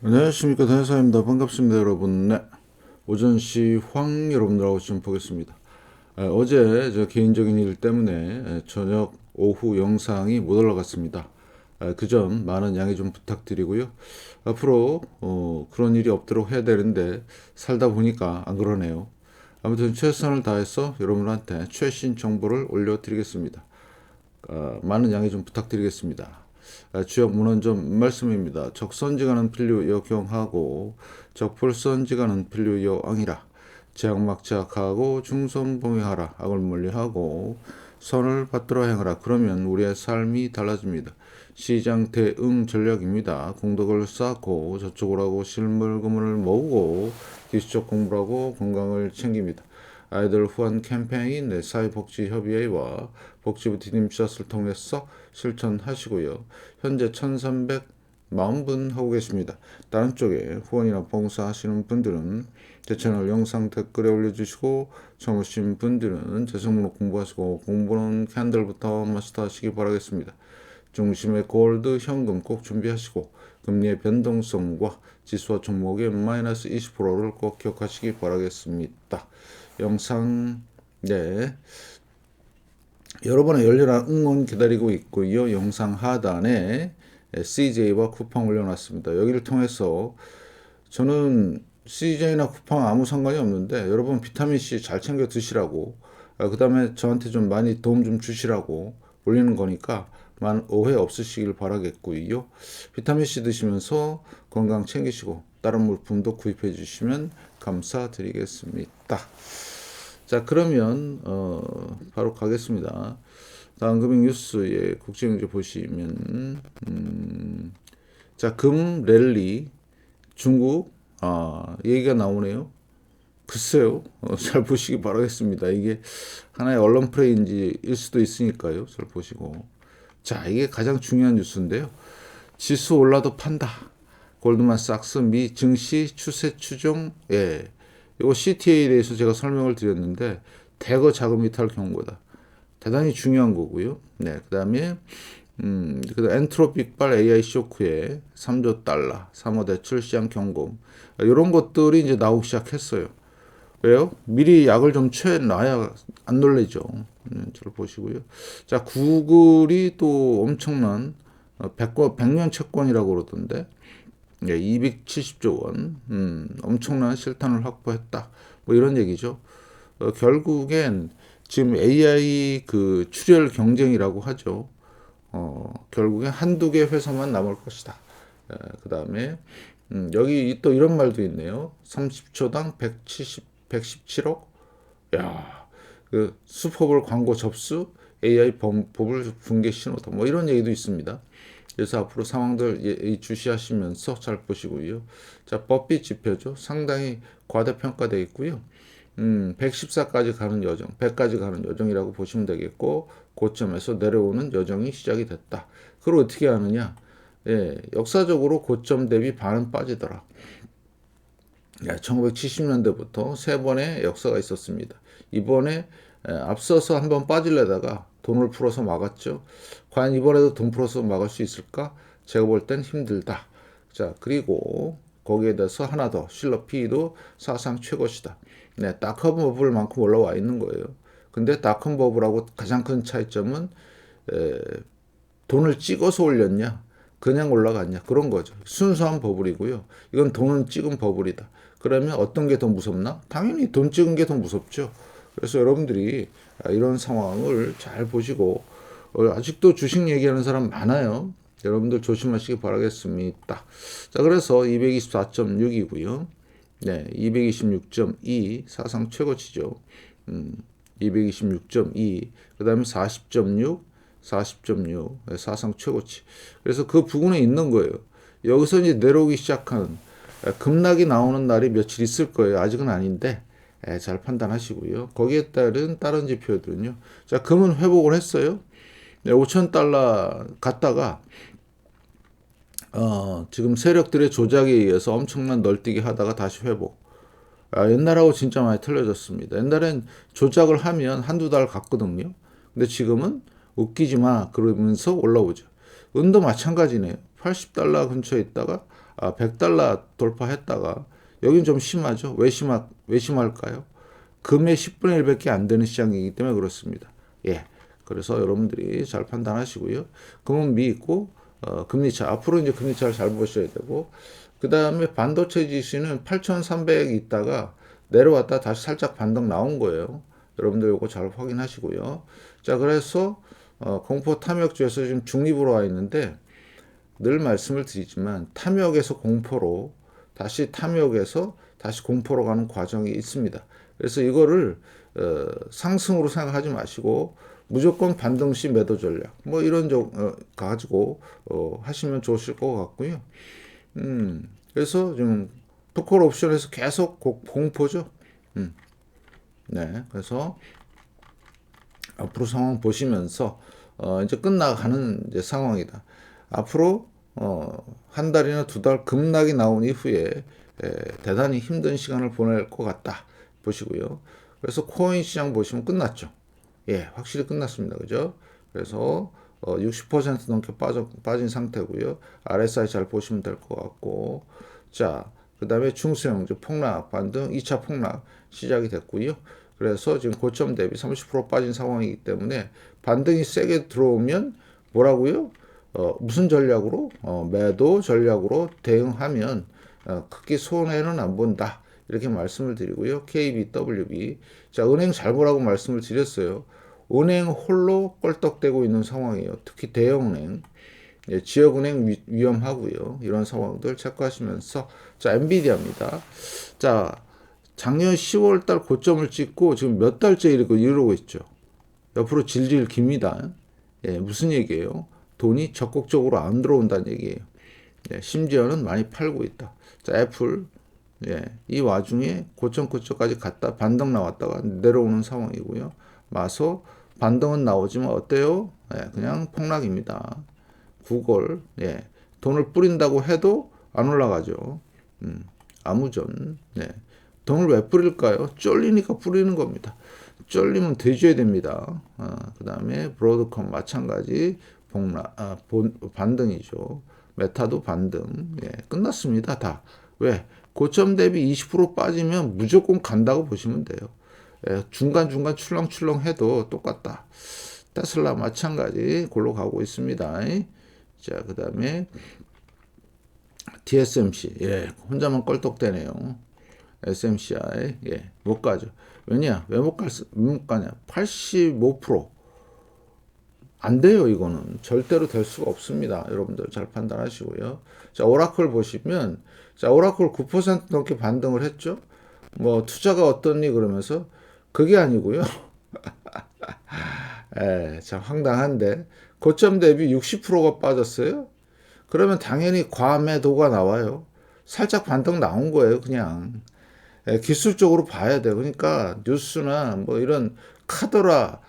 안녕하십니까, 대사입니다. 반갑습니다, 여러분. 네, 오전시 황 여러분들하고 좀 보겠습니다. 어제 저 개인적인 일 때문에 저녁 오후 영상이 못 올라갔습니다. 그 점 많은 양해 좀 부탁드리고요. 앞으로 그런 일이 없도록 해야 되는데 살다 보니까 안 그러네요. 아무튼 최선을 다해서 여러분한테 최신 정보를 올려드리겠습니다. 많은 양해 좀 부탁드리겠습니다. 주역 문헌점 말씀입니다. 적선지가는 필류여 경하고 적불선지가는 필류여 앙이라. 제약막제약하고 중선봉행하라. 악을 멀리하고 선을 받들어 행하라. 그러면 우리의 삶이 달라집니다. 시장 대응 전략입니다. 공덕을 쌓고 저쪽을 하고 실물금을 모으고 기술적 공부를 하고 건강을 챙깁니다. 아이들 후원 캠페인 내 사회복지협의회와 복지부 디딤샷을 통해서 실천하시고요. 현재 1340분 하고 계십니다. 다른 쪽에 후원이나 봉사하시는 분들은 제 채널 영상 댓글에 올려주시고 처음 오신 분들은 재성문호 공부하시고 공부는 캔들부터 마스터하시기 바라겠습니다. 중심의 골드 현금 꼭 준비하시고 금리의 변동성과 지수와 종목의 마이너스 20%를 꼭 기억하시기 바라겠습니다. 영상 여러분의 열렬한 응원 기다리고 있고요. 영상 하단에 CJ와 쿠팡 올려놨습니다. 여기를 통해서 저는 CJ나 쿠팡 아무 상관이 없는데 여러분 비타민C 잘 챙겨 드시라고 그 다음에 저한테 좀 많이 도움 좀 주시라고 올리는 거니까 오해 없으시길 바라겠고요. 비타민C 드시면서 건강 챙기시고 다른 물품도 구입해 주시면 감사드리겠습니다. 자, 그러면 바로 가겠습니다. 다음 금융 뉴스의 국제경제 보시면 자, 금 랠리 중국 얘기가 나오네요. 글쎄요. 잘 보시기 바라겠습니다. 이게 하나의 언론 플레이인지일 수도 있으니까요. 잘 보시고. 자, 이게 가장 중요한 뉴스인데요. 지수 올라도 판다. 골드만삭스 미 증시 추세 추종. 예. 이거 CTA에 대해서 제가 설명을 드렸는데 대거 자금 이탈 경고다. 대단히 중요한 거고요. 네, 그다음에 엔트로픽발 AI 쇼크에 3조 달러, 3호 대출 시장 경고 이런 것들이 이제 나오기 시작했어요. 왜요? 미리 약을 좀 취해놔야 안 놀래죠. 잘 보시고요. 자, 구글이 또 엄청난 100년 채권이라고 그러던데 270조 원, 엄청난 실탄을 확보했다. 뭐 이런 얘기죠. 결국엔 지금 AI 그 출혈 경쟁이라고 하죠. 결국엔 한두 개 회사만 남을 것이다. 그 다음에 여기 또 이런 말도 있네요. 30초당 117억? 야, 그 슈퍼볼 광고 접수, AI 법을 붕괴 신호다. 뭐 이런 얘기도 있습니다. 그래서 앞으로 상황들 주시하시면서 잘 보시고요. 자, 법비 지표죠. 상당히 과대평가되어 있고요. 114까지 가는 여정, 100까지 가는 여정이라고 보시면 되겠고, 고점에서 내려오는 여정이 시작이 됐다. 그걸 어떻게 하느냐? 예, 역사적으로 고점 대비 반은 빠지더라. 1970년대부터 세 번의 역사가 있었습니다. 이번에 앞서서 한번 빠지려다가 돈을 풀어서 막았죠. 과연 이번에도 돈 풀어서 막을 수 있을까? 제가 볼 땐 힘들다. 자, 그리고 거기에 대해서 하나 더 실러 P도 사상 최고시다. 네, 닷컴 버블만큼 올라와 있는 거예요. 근데 닷컴 버블하고 가장 큰 차이점은 돈을 찍어서 올렸냐, 그냥 올라갔냐, 그런 거죠. 순수한 버블이고요. 이건 돈은 찍은 버블이다. 그러면 어떤 게 더 무섭나? 당연히 돈 찍은 게 더 무섭죠. 그래서 여러분들이 이런 상황을 잘 보시고 아직도 주식 얘기하는 사람 많아요. 여러분들 조심하시기 바라겠습니다. 자, 그래서 224.6이고요. 네, 226.2 사상 최고치죠. 226.2 그 다음에 40.6 40.6 사상 최고치. 그래서 그 부근에 있는 거예요. 여기서 이제 내려오기 시작한 급락이 나오는 날이 며칠 있을 거예요. 아직은 아닌데 잘 판단하시고요. 거기에 따른 다른 지표들은요. 자, 금은 회복을 했어요. 5,000달러 갔다가 지금 세력들의 조작에 의해서 엄청난 널뛰기 하다가 다시 회복. 옛날하고 진짜 많이 틀려졌습니다. 옛날엔 조작을 하면 한두 달 갔거든요. 근데 지금은 웃기지 마 그러면서 올라오죠. 은도 마찬가지네요. 80달러 근처에 있다가 $100 돌파했다가 여긴 좀 심하죠. 왜 심할까요? 금의 10분의 1밖에 안 되는 시장이기 때문에 그렇습니다. 예. 그래서 여러분들이 잘 판단하시고요. 금은 미있고 금리차 앞으로 이제 금리차를 잘 보셔야 되고 그 다음에 반도체 지수는 8,300 있다가 내려왔다 다시 살짝 반등 나온 거예요. 여러분들 이거 잘 확인하시고요. 자, 그래서 공포 탐욕주에서 지금 중립으로 와 있는데 늘 말씀을 드리지만 탐욕에서 공포로 다시 탐욕에서 다시 공포로 가는 과정이 있습니다. 그래서 이거를 상승으로 생각하지 마시고 무조건 반등 시 매도 전략 뭐 이런 가지고 하시면 좋으실 것 같고요. 그래서 지금 풋콜 옵션에서 계속 공포죠. 네, 그래서 앞으로 상황 보시면서 이제 끝나가는 이제 상황이다. 앞으로 한 달이나 두 달 급락이 나온 이후에 대단히 힘든 시간을 보낼 것 같다 보시고요. 그래서 코인 시장 보시면 끝났죠. 예, 확실히 끝났습니다. 그죠? 그래서 60% 넘게 빠진 상태고요. RSI 잘 보시면 될 것 같고, 자, 그 다음에 중소형 폭락 반등 2차 폭락 시작이 됐고요. 그래서 지금 고점 대비 30% 빠진 상황이기 때문에 반등이 세게 들어오면 뭐라고요? 무슨 전략으로? 매도 전략으로 대응하면 크게 손해는 안 본다. 이렇게 말씀을 드리고요. KBWB. 자, 은행 잘 보라고 말씀을 드렸어요. 은행 홀로 껄떡대고 있는 상황이에요. 특히 대형은행. 예, 지역은행 위험하고요. 이런 상황들 체크하시면서 자, 엔비디아입니다. 자, 작년 10월 달 고점을 찍고 지금 몇 달째 이러고 있죠. 옆으로 질질 깁니다. 예, 무슨 얘기예요? 돈이 적극적으로 안 들어온다는 얘기예요. 예, 심지어는 많이 팔고 있다. 자, 애플. 예, 이 와중에 고점 근처까지 갔다 반등 나왔다가 내려오는 상황이고요. 마소 반등은 나오지만 어때요? 예, 그냥 폭락입니다. 구글, 예, 돈을 뿌린다고 해도 안 올라가죠. 아무전, 예. 돈을 왜 뿌릴까요? 쫄리니까 뿌리는 겁니다. 쫄리면 돼줘야 됩니다. 그 다음에 브로드컴 마찬가지 반등이죠. 메타도 반등. 예, 끝났습니다. 다. 왜? 고점 대비 20% 빠지면 무조건 간다고 보시면 돼요. 예, 중간중간 출렁출렁 해도 똑같다. 테슬라 마찬가지 골로 가고 있습니다. 자, 그 다음에 TSMC. 예, 혼자만 껄떡대네요. SMCI. 예, 못 가죠. 왜냐? 왜 못 가냐? 85%. 안 돼요, 이거는. 절대로 될 수가 없습니다. 여러분들 잘 판단하시고요. 자, 오라클 보시면, 자, 오라클 9% 넘게 반등을 했죠? 뭐, 투자가 어떻니? 그러면서, 그게 아니고요. 예, 참 황당한데, 고점 대비 60%가 빠졌어요? 그러면 당연히 과매도가 나와요. 살짝 반등 나온 거예요, 그냥. 예, 기술적으로 봐야 돼. 그러니까 뉴스나 뭐 이런 카더라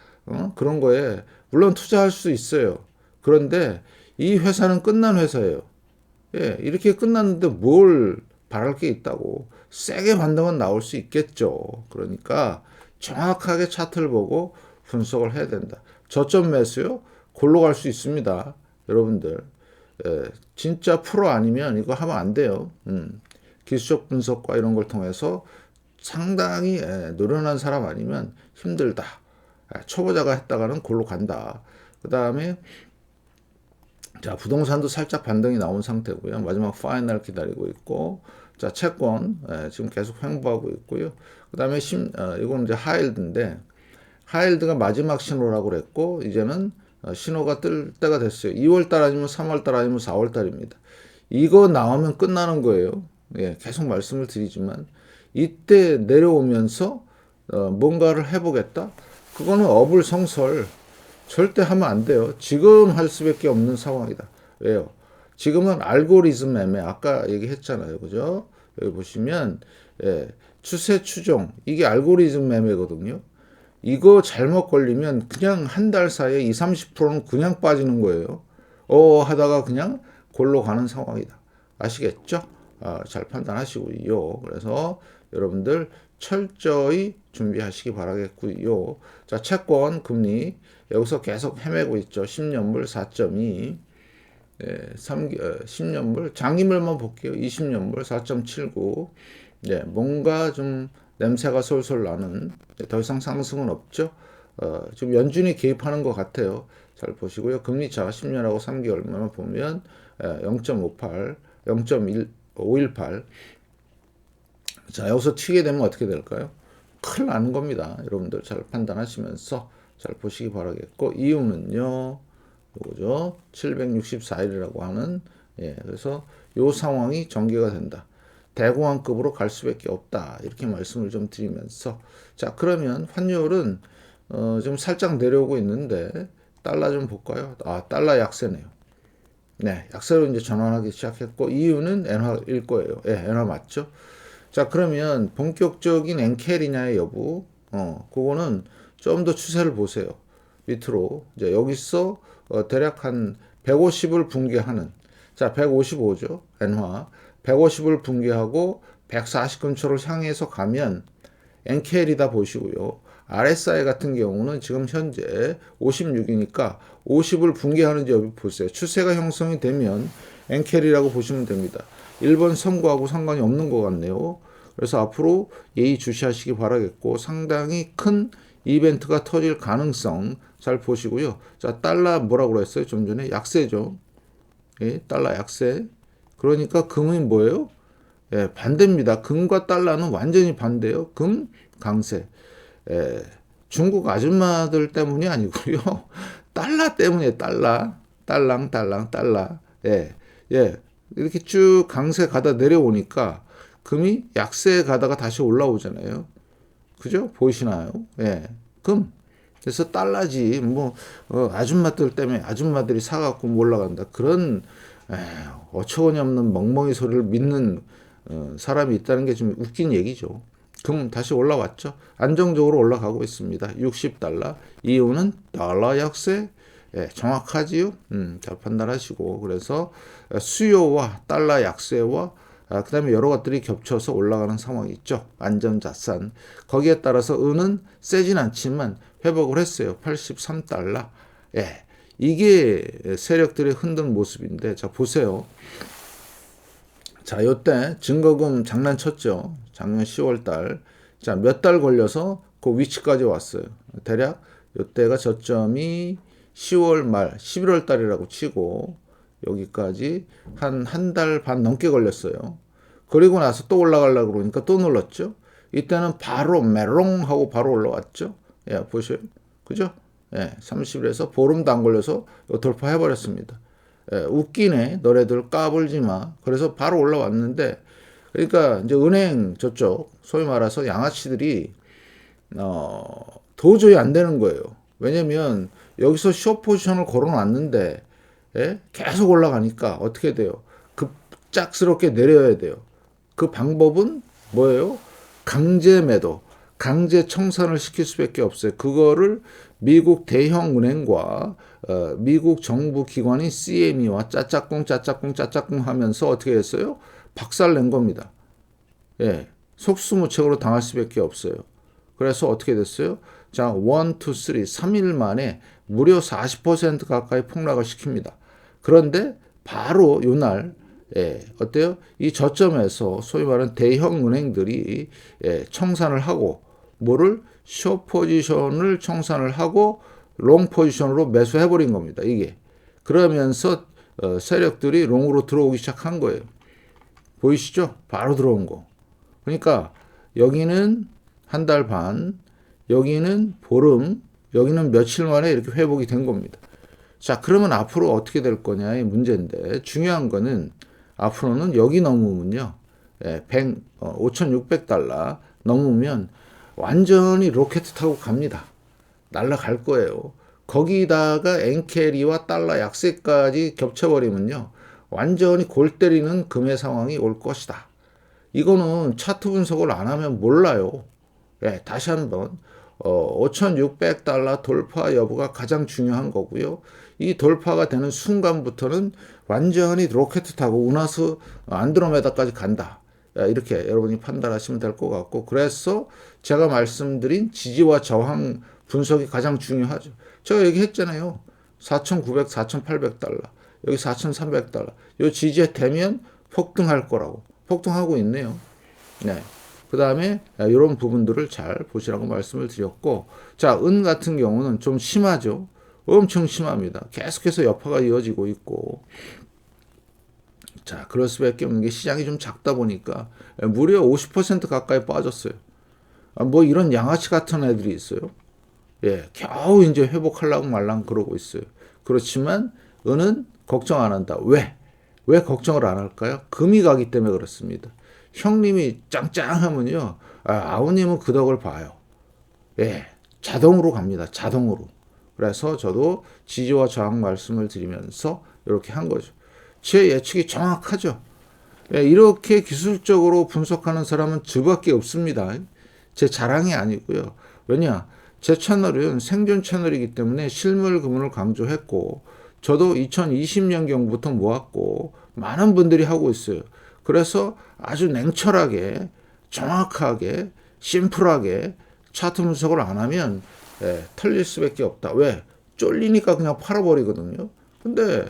그런 거에 물론 투자할 수 있어요. 그런데 이 회사는 끝난 회사예요. 예, 이렇게 끝났는데 뭘 바랄 게 있다고. 세게 반등은 나올 수 있겠죠. 그러니까 정확하게 차트를 보고 분석을 해야 된다. 저점 매수요? 골로 갈 수 있습니다. 여러분들. 예, 진짜 프로 아니면 이거 하면 안 돼요. 기술적 분석과 이런 걸 통해서 상당히 노련한 사람 아니면 힘들다. 초보자가 했다가는 골로 간다. 그 다음에 자, 부동산도 살짝 반등이 나온 상태고요. 마지막 파이널 기다리고 있고, 자, 채권 지금 계속 횡보하고 있고요. 그 다음에 이건 이제 하일드인데 하일드가 마지막 신호라고 그랬고 이제는 신호가 뜰 때가 됐어요. 2월달 아니면 3월달 아니면 4월달입니다. 이거 나오면 끝나는 거예요. 예, 계속 말씀을 드리지만 이때 내려오면서 뭔가를 해보겠다. 그거는 어불성설 절대 하면 안 돼요. 지금 할 수밖에 없는 상황이다. 왜요? 지금은 알고리즘 매매 아까 얘기했잖아요. 그죠? 여기 보시면 예, 추세 추종 이게 알고리즘 매매거든요. 이거 잘못 걸리면 그냥 한 달 사이에 20, 30%는 그냥 빠지는 거예요. 하다가 그냥 골로 가는 상황이다. 아시겠죠? 잘 판단하시고요. 그래서 여러분들 철저히 준비하시기 바라겠고요. 자, 채권 금리 여기서 계속 헤매고 있죠. 10년물 4.2. 3기, 10년물, 장기물만 볼게요. 20년물 4.79. 뭔가 좀 냄새가 솔솔 나는, 더 이상 상승은 없죠. 지금 연준이 개입하는 것 같아요. 잘 보시고요. 금리차 10년하고 3개월만 보면 0.58, 0.518. 자, 여기서 튀게 되면 어떻게 될까요? 큰일 나는 겁니다. 여러분들 잘 판단하시면서 잘 보시기 바라겠고, 이유는요, 요거죠. 764일이라고 하는, 그래서 요 상황이 전개가 된다. 대공황급으로 갈 수밖에 없다. 이렇게 말씀을 좀 드리면서, 자, 그러면 환율은 좀 살짝 내려오고 있는데, 달러 좀 볼까요? 달러 약세네요. 약세로 이제 전환하기 시작했고, 이유는 엔화일 거예요. 엔화 맞죠? 자, 그러면 본격적인 엔켈이냐의 여부, 그거는 좀 더 추세를 보세요. 밑으로. 이제 여기서 대략 한 150을 붕괴하는, 자, 155죠. 엔화. 150을 붕괴하고 140 근처를 향해서 가면 엔켈이다 보시고요. RSI 같은 경우는 지금 현재 56이니까 50을 붕괴하는지 여기 보세요. 추세가 형성이 되면 엔켈이라고 보시면 됩니다. 1번 선거하고 상관이 없는 것 같네요. 그래서 앞으로 예의주시하시기 바라겠고, 상당히 큰 이벤트가 터질 가능성 잘 보시고요. 자, 달러 뭐라고 그랬어요? 좀 전에 약세죠. 달러 약세. 그러니까 금은 뭐예요? 반대입니다. 금과 달러는 완전히 반대예요. 금 강세. 중국 아줌마들 때문이 아니고요. 달러 때문에 달러. 이렇게 쭉 강세 가다 내려오니까 금이 약세 가다가 다시 올라오잖아요. 그죠? 보이시나요? 금. 그래서 달러지, 아줌마들 때문에 아줌마들이 사갖고 올라간다. 그런, 어처구니 없는 멍멍이 소리를 믿는, 사람이 있다는 게 좀 웃긴 얘기죠. 금 다시 올라왔죠. 안정적으로 올라가고 있습니다. 60달러. 이유는 달러 약세. 정확하지요? 잘 판단하시고. 그래서 수요와 달러 약세와 그 다음에 여러 것들이 겹쳐서 올라가는 상황이 있죠. 안전자산. 거기에 따라서 은은 세진 않지만 회복을 했어요. 83달러. 이게 세력들이 흔든 모습인데, 자, 보세요. 자, 요때 증거금 장난쳤죠. 작년 10월 달. 자, 몇 달 걸려서 그 위치까지 왔어요. 대략 요때가 저점이 10월 말, 11월 달이라고 치고, 여기까지 한 달 반 넘게 걸렸어요. 그리고 나서 또 올라가려고 그러니까 또 눌렀죠. 이때는 바로 메롱 하고 바로 올라왔죠. 보세요. 그죠? 30일에서 보름도 안 걸려서 돌파해버렸습니다. 웃기네. 너네들 까불지 마. 그래서 바로 올라왔는데, 그러니까 이제 은행 저쪽, 소위 말해서 양아치들이, 도저히 안 되는 거예요. 왜냐면 여기서 숏 포지션을 걸어놨는데, 계속 올라가니까 어떻게 돼요? 급작스럽게 내려야 돼요. 그 방법은 뭐예요? 강제 매도, 강제 청산을 시킬 수밖에 없어요. 그거를 미국 대형 은행과 미국 정부 기관인 CME와 짜짝꿍 하면서 어떻게 했어요? 박살 낸 겁니다. 속수무책으로 당할 수밖에 없어요. 그래서 어떻게 됐어요? 자, 1, 2, 3, 3일 만에 무려 40% 가까이 폭락을 시킵니다. 그런데 바로 요날, 어때요? 이 저점에서 소위 말하는 대형 은행들이 청산을 하고, 뭐를? 숏 포지션을 청산을 하고 롱 포지션으로 매수해버린 겁니다. 이게. 그러면서 세력들이 롱으로 들어오기 시작한 거예요. 보이시죠? 바로 들어온 거. 그러니까 여기는 한 달 반, 여기는 보름, 여기는 며칠 만에 이렇게 회복이 된 겁니다. 자, 그러면 앞으로 어떻게 될 거냐의 문제인데, 중요한 거는 앞으로는 여기 넘으면요, 5,600달러 넘으면 완전히 로켓 타고 갑니다. 날아갈 거예요. 거기다가 엔캐리와 달러 약세까지 겹쳐버리면요, 완전히 골 때리는 금의 상황이 올 것이다. 이거는 차트 분석을 안 하면 몰라요. 다시 한번 5,600달러 돌파 여부가 가장 중요한 거고요. 이 돌파가 되는 순간부터는 완전히 로켓 타고 은하수 안드로메다까지 간다. 이렇게 여러분이 판단하시면 될 것 같고, 그래서 제가 말씀드린 지지와 저항 분석이 가장 중요하죠. 제가 얘기했잖아요. 4,900, 4,800달러. 여기 4,300달러. 요 지지에 되면 폭등할 거라고. 폭등하고 있네요. 네. 그 다음에 이런 부분들을 잘 보시라고 말씀을 드렸고, 자, 은 같은 경우는 좀 심하죠. 엄청 심합니다. 계속해서 여파가 이어지고 있고, 자, 그럴 수밖에 없는 게 시장이 좀 작다 보니까 무려 50% 가까이 빠졌어요. 뭐 이런 양아치 같은 애들이 있어요. 예, 겨우 이제 회복하려고 말랑 그러고 있어요. 그렇지만 은은 걱정 안 한다. 왜? 왜 걱정을 안 할까요? 금이 가기 때문에 그렇습니다. 형님이 짱짱하면요, 아우님은 그 덕을 봐요. 예, 자동으로 갑니다. 자동으로. 그래서 저도 지지와 저항 말씀을 드리면서 이렇게 한 거죠. 제 예측이 정확하죠. 예, 이렇게 기술적으로 분석하는 사람은 저밖에 없습니다. 제 자랑이 아니고요. 왜냐? 제 채널은 생존 채널이기 때문에 실물 금을 강조했고, 저도 2020년경부터 모았고 많은 분들이 하고 있어요. 그래서 아주 냉철하게, 정확하게, 심플하게 차트 분석을 안 하면 털릴 수밖에 없다. 왜? 쫄리니까 그냥 팔아버리거든요. 근데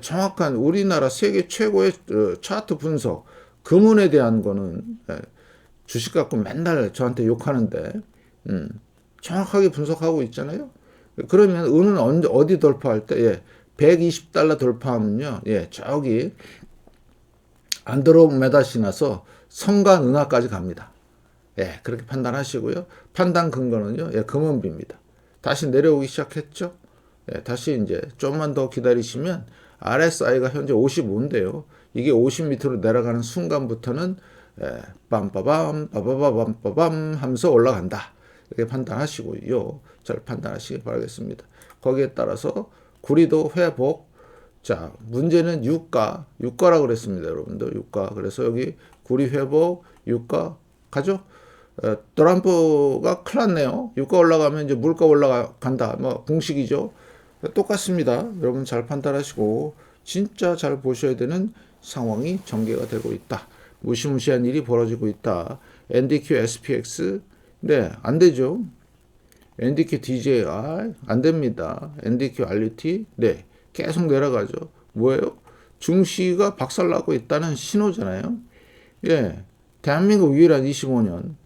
정확한 우리나라 세계 최고의 차트 분석, 금은에 대한 거는 주식 갖고 맨날 저한테 욕하는데 정확하게 분석하고 있잖아요. 그러면 은은 어디 돌파할 때? 예, 120달러 돌파하면요. 예, 저기 안드로메다 신화서 성간 은하까지 갑니다. 예, 그렇게 판단하시고요. 판단 근거는요. 예, 금은비입니다. 다시 내려오기 시작했죠. 예, 다시 이제 좀만 더 기다리시면 RSI가 현재 55인데요. 이게 50 밑으로 내려가는 순간부터는 빰빠밤 빠바바밤 빠밤 하면서 올라간다. 이렇게 판단하시고요. 잘 판단하시기 바라겠습니다. 거기에 따라서 구리도 회복. 자, 문제는 유가라고 그랬습니다. 여러분들 유가. 그래서 여기 구리 회복, 유가 가죠. 트럼프가 큰일 났네요. 유가 올라가면 이제 물가 올라간다. 뭐 공식이죠. 똑같습니다. 여러분 잘 판단하시고 진짜 잘 보셔야 되는 상황이 전개가 되고 있다. 무시무시한 일이 벌어지고 있다. NDQ, SPX 네, 안 되죠. NDQ, DJI 안 됩니다. NDQ, RUT 네, 계속 내려가죠. 뭐예요? 증시가 박살나고 있다는 신호잖아요. 예, 대한민국 유일한 25년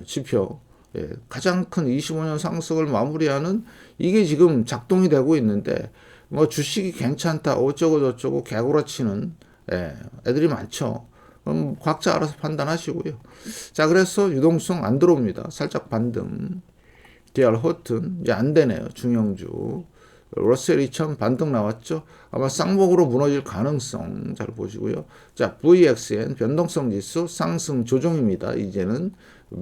지표, 예, 가장 큰 25년 상승을 마무리하는 이게 지금 작동이 되고 있는데 뭐 주식이 괜찮다 어쩌고 저쩌고 개구라치는 애들이 많죠. 그럼 각자 알아서 판단하시고요. 자, 그래서 유동성 안 들어옵니다. 살짝 반등. DR 호튼 이제 안 되네요. 중형주. 러셀 2000 반등 나왔죠. 아마 쌍목으로 무너질 가능성 잘 보시고요. 자, VXN 변동성 지수 상승 조정입니다. 이제는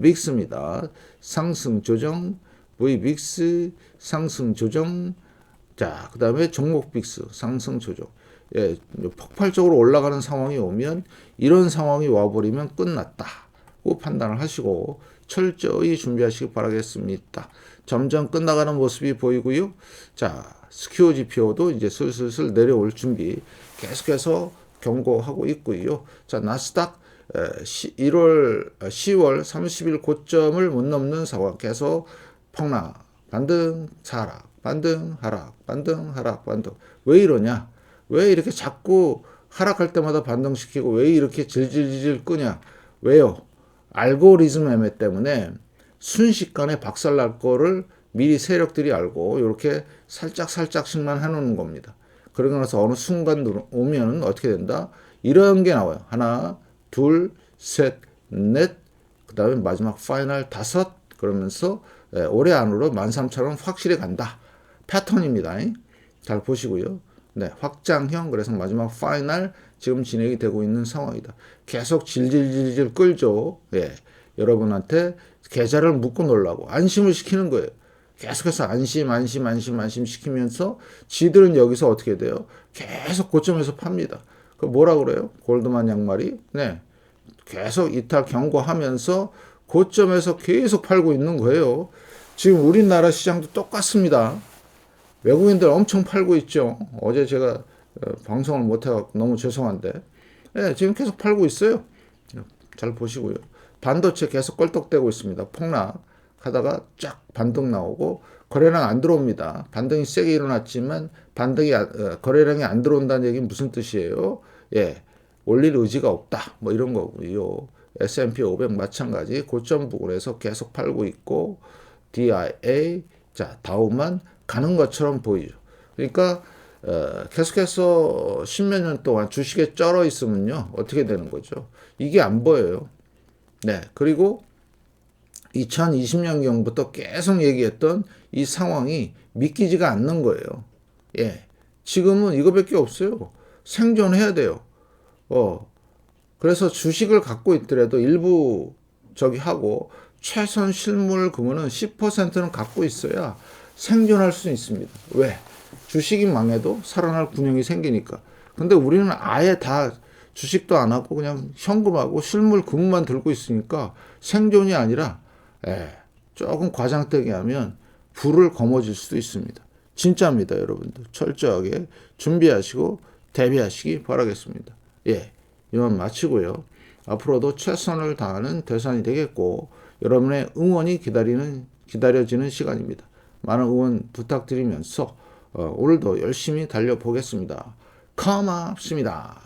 빅스입니다. 상승 조정, VBIX 상승 조정. 자, 그 다음에 종목 빅스 상승 조정. 예, 폭발적으로 올라가는 상황이 오면 이런 상황이 와버리면 끝났다고 판단을 하시고 철저히 준비하시기 바라겠습니다. 점점 끝나가는 모습이 보이고요. 자, 스퀘어 지표도 이제 슬슬 내려올 준비 계속해서 경고하고 있고요. 자, 나스닥 10월 30일 고점을 못 넘는 상황 계속 폭락, 반등, 하락, 반등, 하락, 반등, 하락, 반등. 왜 이러냐? 왜 이렇게 자꾸 하락할 때마다 반등시키고 왜 이렇게 질질질 끄냐? 왜요? 알고리즘 매매 때문에 순식간에 박살날 거를 미리 세력들이 알고 이렇게 살짝씩만 해놓는 겁니다. 그러고 나서 어느 순간 오면 어떻게 된다? 이런 게 나와요. 하나, 둘, 셋, 넷, 그 다음에 마지막 파이널 5 그러면서 올해 안으로 13,000원 확실히 간다. 패턴입니다. 잘 보시고요. 네, 확장형 그래서 마지막 파이널 지금 진행이 되고 있는 상황이다. 계속 질질질질 끌죠. 예, 여러분한테 계좌를 묶어 놓으려고 안심을 시키는 거예요. 계속해서 안심 시키면서 지들은 여기서 어떻게 돼요? 계속 고점에서 팝니다. 그 뭐라 그래요? 골드만 양말이 네, 계속 이탈 경고하면서 고점에서 계속 팔고 있는 거예요. 지금 우리나라 시장도 똑같습니다. 외국인들 엄청 팔고 있죠. 어제 제가 방송을 못해서 너무 죄송한데 네, 지금 계속 팔고 있어요. 잘 보시고요. 반도체 계속 껄떡대고 있습니다. 폭락. 하다가 쫙 반등 나오고 거래량 안 들어옵니다. 반등이 세게 일어났지만 거래량이 안 들어온다는 얘기는 무슨 뜻이에요? 예, 올릴 의지가 없다. 뭐 이런 거고요. S&P 500 마찬가지 고점 부근에서 계속 팔고 있고 DIA 자 다우만 가는 것처럼 보이죠. 그러니까 계속해서 십몇 년 동안 주식에 쩔어 있으면요 어떻게 되는 거죠? 이게 안 보여요. 네, 그리고 2020년경부터 계속 얘기했던 이 상황이 믿기지가 않는 거예요. 예, 지금은 이거밖에 없어요. 생존해야 돼요. 그래서 주식을 갖고 있더라도 일부 저기 하고 최선 실물 금은 10%는 갖고 있어야 생존할 수 있습니다. 왜? 주식이 망해도 살아날 군형이 생기니까. 근데 우리는 아예 다 주식도 안 하고 그냥 현금하고 실물 금만 들고 있으니까 생존이 아니라 조금 과장되게 하면 불을 거머쥘 수도 있습니다. 진짜입니다, 여러분들. 철저하게 준비하시고 대비하시기 바라겠습니다. 예, 이만 마치고요. 앞으로도 최선을 다하는 대선이 되겠고 여러분의 응원이 기다려지는 시간입니다. 많은 응원 부탁드리면서 오늘도 열심히 달려보겠습니다. 고맙습니다.